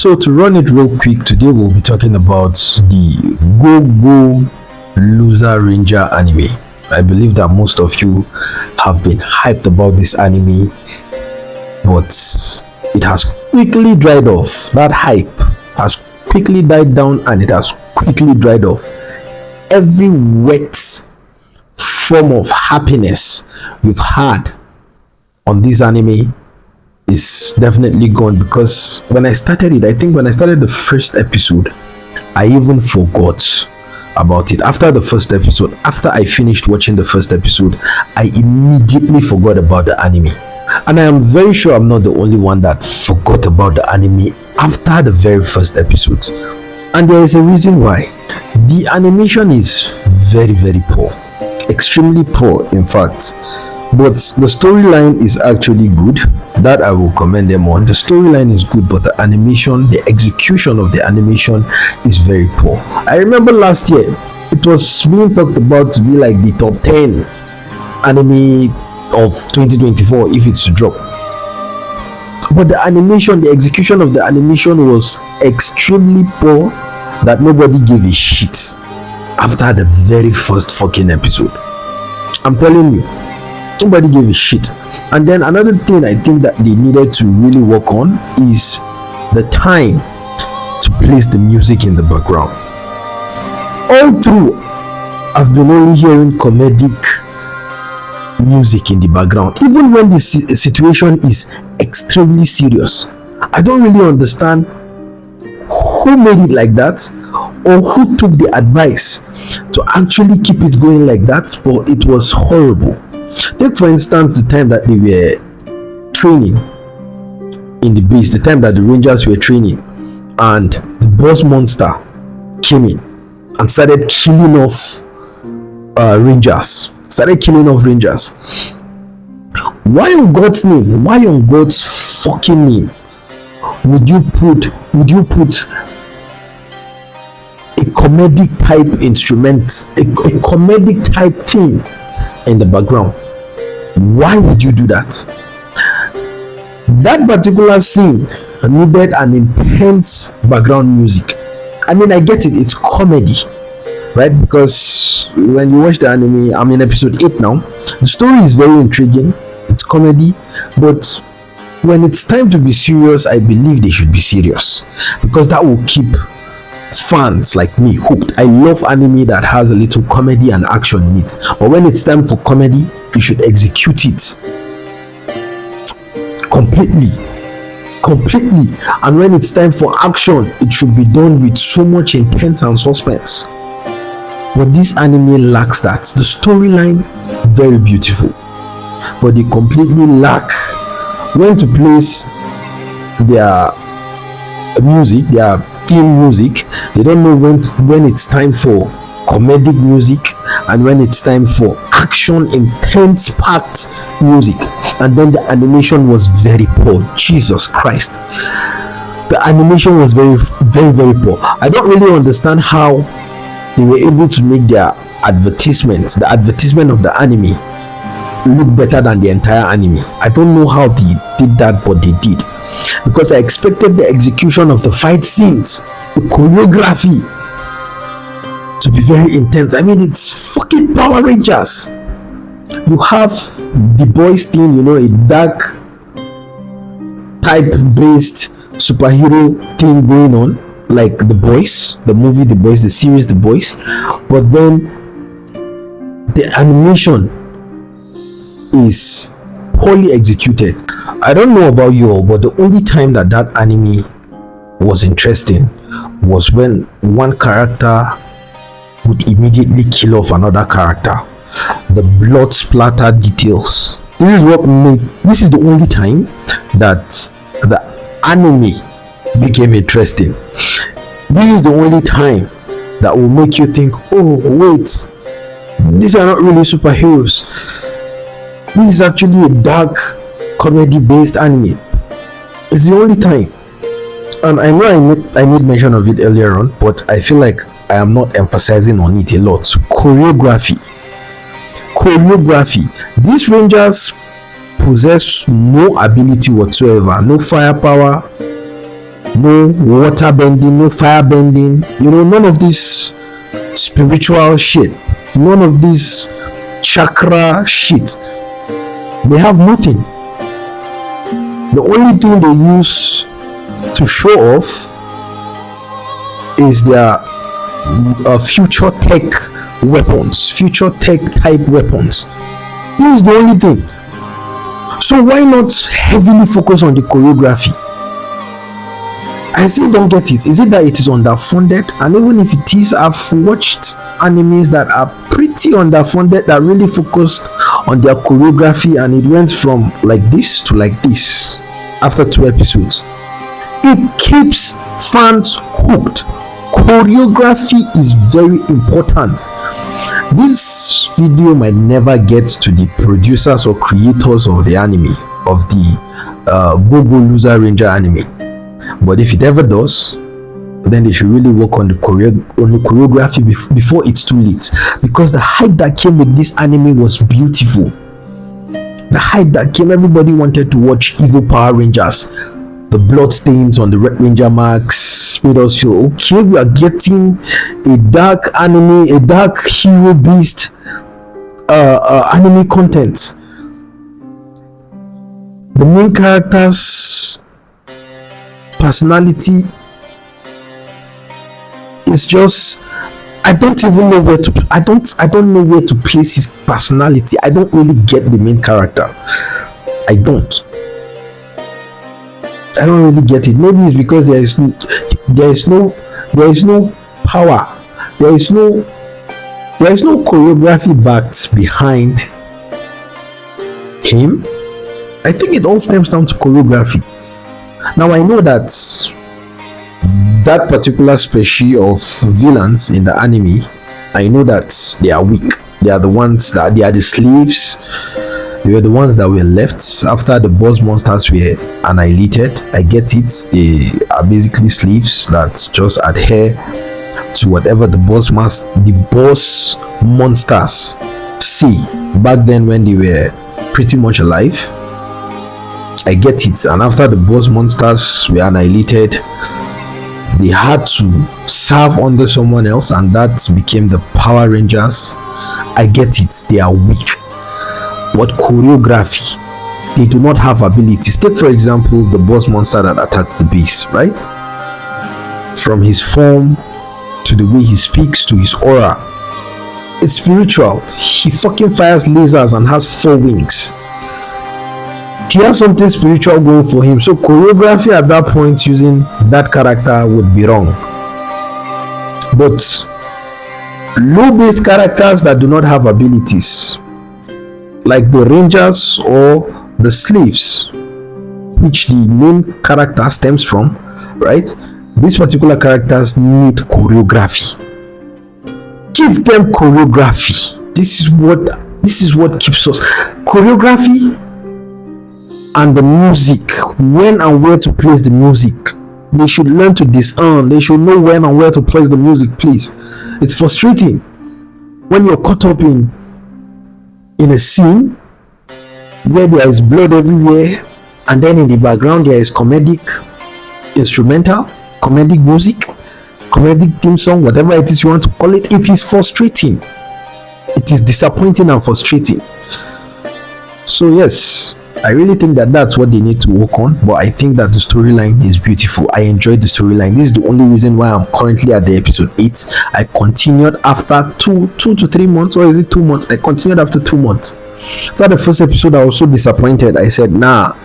So to run it real quick, today we'll be talking about the Go Go Loser Ranger anime. I believe that most of you have been hyped about this anime, but it has quickly dried off. That hype has quickly died down and it has quickly dried off. Every wet form of happiness you've had on this anime is definitely gone, because when I started it, I think when I started the first episode, I even forgot about it. After the first episode, after I finished watching the first episode, I immediately forgot about the anime. And I am very sure I'm not the only one that forgot about the anime after the very first episode. And there is a reason why. The animation is very, very poor. Extremely poor, in fact. But the storyline is actually good. That I will commend them on. The storyline is good, but the animation, the execution of the animation is very poor. I remember last year, it was being talked about to be like the top 10 anime of 2024 if it's to drop. But the animation, the execution of the animation was extremely poor that nobody gave a shit after the very first fucking episode. I'm telling you, nobody gave a shit. And then another thing I think that they needed to really work on is the time to place the music in the background. All through, I've been only hearing comedic music in the background, even when the situation is extremely serious. I don't really understand who made it like that, or who took the advice to actually keep it going like that, but it was horrible. Take for instance the time that they were training in the base, the time that the Rangers were training, and the boss monster came in and started killing off Rangers. Why on God's name? Why on God's fucking name would you put a comedic type instrument, a comedic type theme in the background? Why would you do that? That particular scene needed an intense background music. I mean, I get it, it's comedy, right? Because when you watch the anime, I'm in episode 8 now, the story is very intriguing, it's comedy, but when it's time to be serious, I believe they should be serious, because that will keep fans like me hooked. I love anime that has a little comedy and action in it, but when it's time for comedy, you should execute it completely, and when it's time for action, it should be done with so much intent and suspense. But this anime lacks that. The storyline, very beautiful, but they completely lack when to place their music, their theme music. They don't know when it's time for comedic music and when it's time for action, intense packed music. And then the animation was very poor. Jesus Christ, the animation was very, very, very poor. I don't really understand how they were able to make their advertisements, the advertisement of the anime, look better than the entire anime. I don't know how they did that, but they did, because I expected the execution of the fight scenes, the choreography, to be very intense. I mean, it's fucking Power Rangers. You have the boys thing, you know, a dark type based superhero thing going on, like The Boys, the movie The Boys, the series The Boys, but then the animation is poorly executed. I don't know about you all, but the only time that anime was interesting was when one character would immediately kill off another character. The blood splatter details. This is the only time that the anime became interesting. This is the only time that will make you think, oh wait, these are not really superheroes. This is actually a dark comedy based anime. It's the only time. And I know I made mention of it earlier on, but I feel like I am not emphasizing on it a lot. Choreography. These Rangers possess no ability whatsoever, no firepower, no water bending, no fire bending, none of this spiritual shit, none of this chakra shit. They have nothing. The only thing they use to show off is their future tech weapons, future tech type weapons. This is the only thing. So why not heavily focus on the choreography? I still don't get it. Is it that it is underfunded? And even if it is, I've watched animes that are pretty underfunded that really focused on their choreography, and it went from like this to like this after 2 episodes. It keeps fans hooked. Choreography is very important. This video might never get to the producers or creators of the anime, of the Go-Go Loser Ranger anime, but if it ever does, then they should really work on the choreography before it's too late, because the hype that came with this anime was beautiful. The hype that came, everybody wanted to watch evil Power Rangers. The blood stains on the Red Ranger marks made us feel okay, we are getting a dark anime, a dark hero beast anime content. The main character's personality is just, I don't even know where to I don't know where to place his personality. I don't really get the main character. I don't really get it. Maybe it's because there is no power, there is no choreography backed behind him. I think it all stems down to choreography. Now I know that particular species of villains in the anime, I know that they are weak. They are the ones that they are the slaves. They were the ones that were left after the boss monsters were annihilated. I get it. They are basically slaves that just adhere to whatever the boss monsters say back then when they were pretty much alive. I get it. And after the boss monsters were annihilated, they had to serve under someone else, and that became the Power Rangers. I get it. They are weak. But choreography, they do not have abilities. Take for example the boss monster that attacked the base, right? From his form to the way he speaks to his aura, it's spiritual. He fucking fires lasers and has 4 wings. He has something spiritual going for him. So choreography at that point using that character would be wrong. But low-based characters that do not have abilities, like the Rangers or the slaves, which the main character stems from, right? These particular characters need choreography. Give them choreography. This is what keeps us. Choreography and the music, when and where to place the music. They should learn to discern. They should know when and where to place the music, please. It's frustrating when you're caught up in a scene where there is blood everywhere, and then in the background there is comedic instrumental, comedic music, comedic theme song, whatever it is you want to call it. It is frustrating. It is disappointing and frustrating. So yes, I really think that that's what they need to work on, but I think that the storyline is beautiful. I enjoyed the storyline. This is the only reason why I'm currently at the episode 8. I continued after 2 to 3 months, or is it 2 months? I continued after 2 months. After the first episode, I was so disappointed. I said, nah.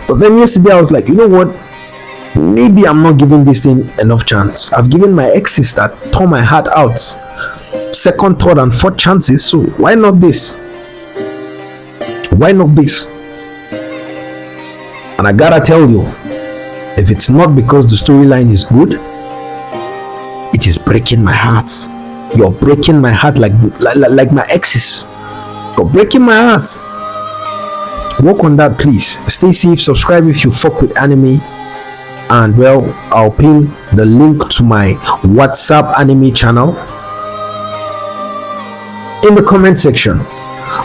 But then yesterday, I was like, you know what? Maybe I'm not giving this thing enough chance. I've given my exes that tore my heart out 2nd, 3rd, and 4th chances. So why not this? Why not this? And I gotta tell you, if it's not because the storyline is good, it is breaking my heart. You're breaking my heart like my exes. You're breaking my heart. Work on that, please. Stay safe. Subscribe if you fuck with anime. And well, I'll pin the link to my WhatsApp anime channel in the comment section.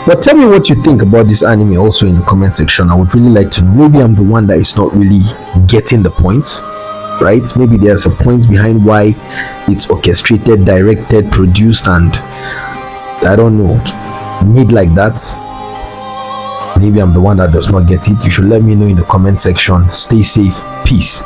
But tell me what you think about this anime also in the comment section. I would really like to know. Maybe I'm the one that is not really getting the point. right? Maybe there's a point behind why it's orchestrated, directed, produced, and I don't know, made like that. Maybe I'm the one that does not get it. You should let me know in the comment section. Stay safe. Peace.